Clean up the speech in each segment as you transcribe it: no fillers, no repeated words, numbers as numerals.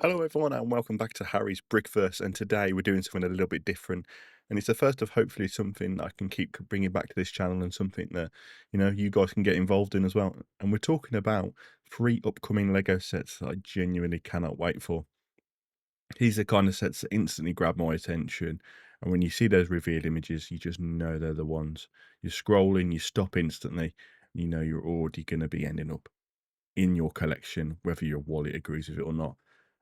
Hello everyone and welcome back to Harry's Brickverse, and today we're doing something a little bit different, and it's the first of hopefully something I can keep bringing back to this channel and something that you guys can get involved in as well. And we're talking about 3 upcoming Lego sets that I genuinely cannot wait for. These are kind of sets that instantly grab my attention, and when you see those revealed images you just know they're the ones. You're scrolling, you stop instantly, you know you're already going to be ending up in your collection, whether your wallet agrees with it or not.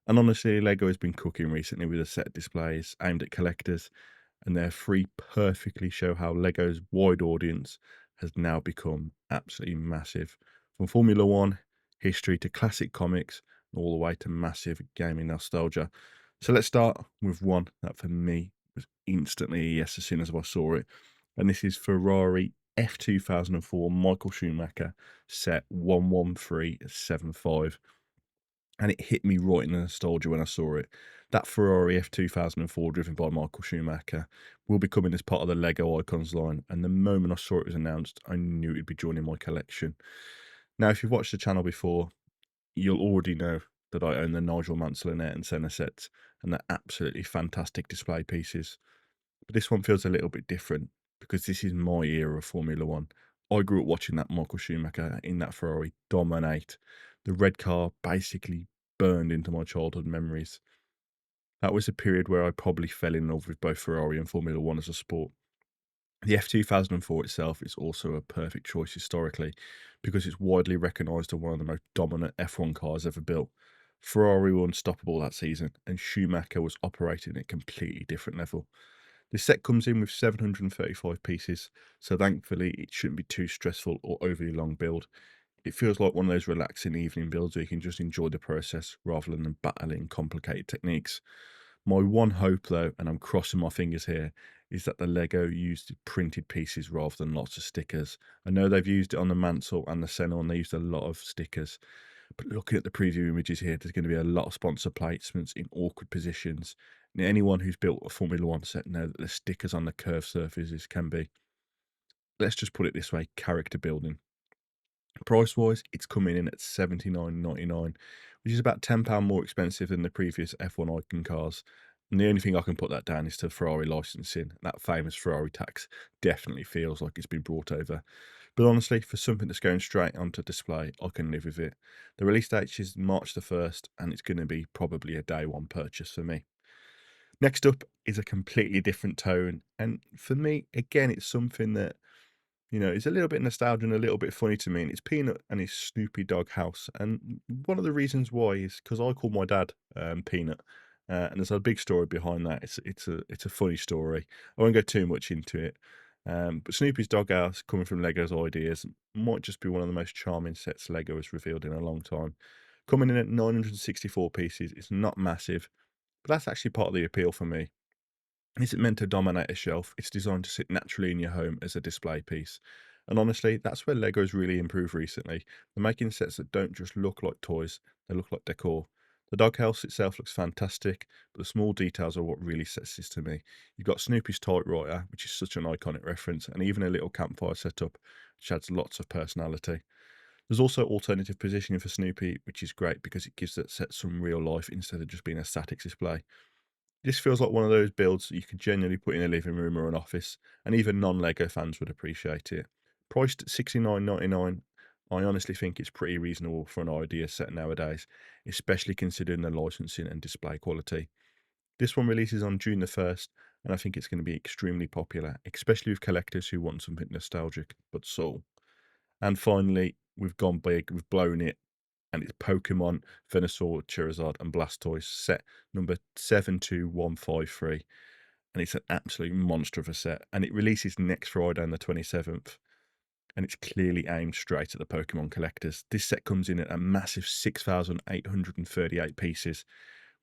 And honestly, Lego has been cooking recently with a set of displays aimed at collectors, and their three perfectly show how Lego's wide audience has now become absolutely massive. From Formula One history to classic comics, all the way to massive gaming nostalgia. So let's start with one that for me was instantly a yes as soon as I saw it. And this is Ferrari F2004 Michael Schumacher set 11375, and it hit me right in the nostalgia when I saw it. That Ferrari F2004 driven by Michael Schumacher will be coming as part of the Lego Icons line, and the moment I saw it was announced, I knew it'd be joining my collection. Now, if you've watched the channel before, you'll already know that I own the Nigel Mansell and Senna sets, and they're absolutely fantastic display pieces. But this one feels a little bit different because this is my era of Formula One. I grew up watching that Michael Schumacher in that Ferrari dominate. The red car basically burned into my childhood memories. That was a period where I probably fell in love with both Ferrari and Formula One as a sport. The F2004 itself is also a perfect choice historically because it's widely recognised as one of the most dominant F1 cars ever built. Ferrari were unstoppable that season, and Schumacher was operating at a completely different level. This set comes in with 735 pieces, so thankfully it shouldn't be too stressful or overly long build. It feels like one of those relaxing evening builds where you can just enjoy the process rather than battling complicated techniques. My one hope though, and I'm crossing my fingers here, is that the Lego used printed pieces rather than lots of stickers. I know they've used it on the Mansell and the Senna, and they used a lot of stickers. But looking at the preview images here, there's going to be a lot of sponsor placements in awkward positions. And anyone who's built a Formula One set know that the stickers on the curved surfaces can be, let's just put it this way, character building. Price wise, it's coming in at £79.99, which is about £10 more expensive than the previous F1 Icon cars. And the only thing I can put that down is to Ferrari licensing. That famous Ferrari tax definitely feels like it's been brought over. But honestly, for something that's going straight onto display, I can live with it. The release date is March the 1st, and it's going to be probably a day one purchase for me. Next up is a completely different tone. And for me, again, it's something that it's a little bit nostalgic and a little bit funny to me, and it's Peanut and his Snoopy Doghouse. And one of the reasons why is because I call my dad Peanut, and there's a big story behind that. It's a funny story. I won't go too much into it. But Snoopy's Doghouse, coming from Lego's Ideas, might just be one of the most charming sets Lego has revealed in a long time. Coming in at 964 pieces, it's not massive, but that's actually part of the appeal for me. Isn't meant to dominate a shelf, it's designed to sit naturally in your home as a display piece. And honestly, that's where Lego's really improved recently. They're making sets that don't just look like toys, they look like decor. The doghouse itself looks fantastic, but the small details are what really sets this to me. You've got Snoopy's typewriter, which is such an iconic reference, and even a little campfire setup, which adds lots of personality. There's also alternative positioning for Snoopy, which is great because it gives that set some real life instead of just being a static display. This feels like one of those builds that you could genuinely put in a living room or an office, and even non-Lego fans would appreciate it. Priced at 69.99, I honestly think it's pretty reasonable for an idea set nowadays, especially considering the licensing and display quality. This one releases on June the 1st, and I think it's going to be extremely popular, especially with collectors who want something nostalgic but soul. And finally, we've gone big, we've blown it, and it's Pokémon Venusaur, Charizard, and Blastoise set number 72153. And it's an absolute monster of a set. And it releases next Friday on the 27th. And it's clearly aimed straight at the Pokemon collectors. This set comes in at a massive 6,838 pieces,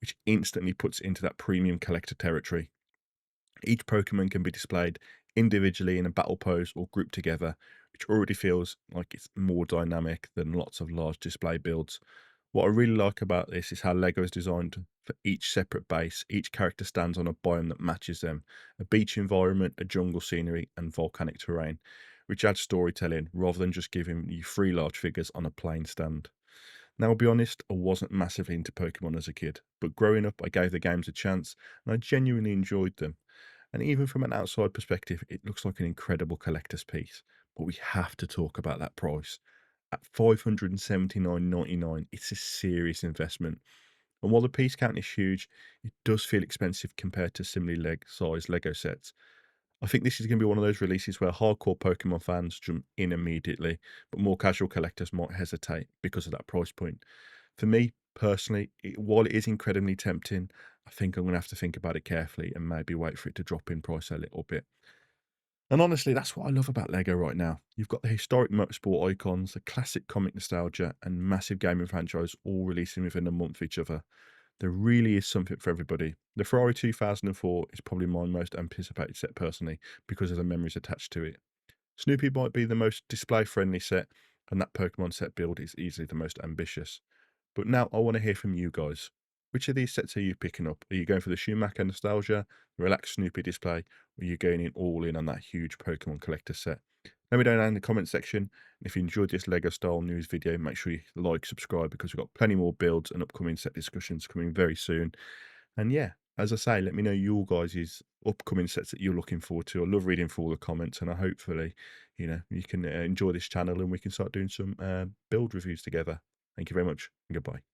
which instantly puts it into that premium collector territory. Each Pokemon can be displayed individually in a battle pose or grouped together, which already feels like it's more dynamic than lots of large display builds. What I really like about this is how LEGO is designed for each separate base. Each character stands on a biome that matches them, a beach environment, a jungle scenery, and volcanic terrain, which adds storytelling rather than just giving you three large figures on a plain stand. Now, I'll be honest, I wasn't massively into Pokemon as a kid, but growing up, I gave the games a chance and I genuinely enjoyed them. And even from an outside perspective, it looks like an incredible collector's piece. But we have to talk about that price. At 579.99, it's a serious investment. And while the piece count is huge, it does feel expensive compared to similarly sized Lego sets. I think this is going to be one of those releases where hardcore Pokemon fans jump in immediately, but more casual collectors might hesitate because of that price point. For me personally, while it is incredibly tempting, I think I'm going to have to think about it carefully and maybe wait for it to drop in price a little bit. And honestly, that's what I love about Lego right now. You've got the historic motorsport icons, the classic comic nostalgia, and massive gaming franchise all releasing within a month of each other. There really is something for everybody. The Ferrari 2004 is probably my most anticipated set personally because of the memories attached to it. Snoopy might be the most display friendly set, and that Pokemon set build is easily the most ambitious. But now I want to hear from you guys. Which of these sets are you picking up? Are you going for the Schumacher nostalgia, the relaxed Snoopy display, or are you going in all in on that huge Pokemon collector set? Let me know down in the comment section. And if you enjoyed this Lego style news video, make sure you like, subscribe because we've got plenty more builds and upcoming set discussions coming very soon. And yeah, as I say, let me know your guys' upcoming sets that you're looking forward to. I love reading through all the comments, and I hopefully, you can enjoy this channel and we can start doing some build reviews together. Thank you very much, and goodbye.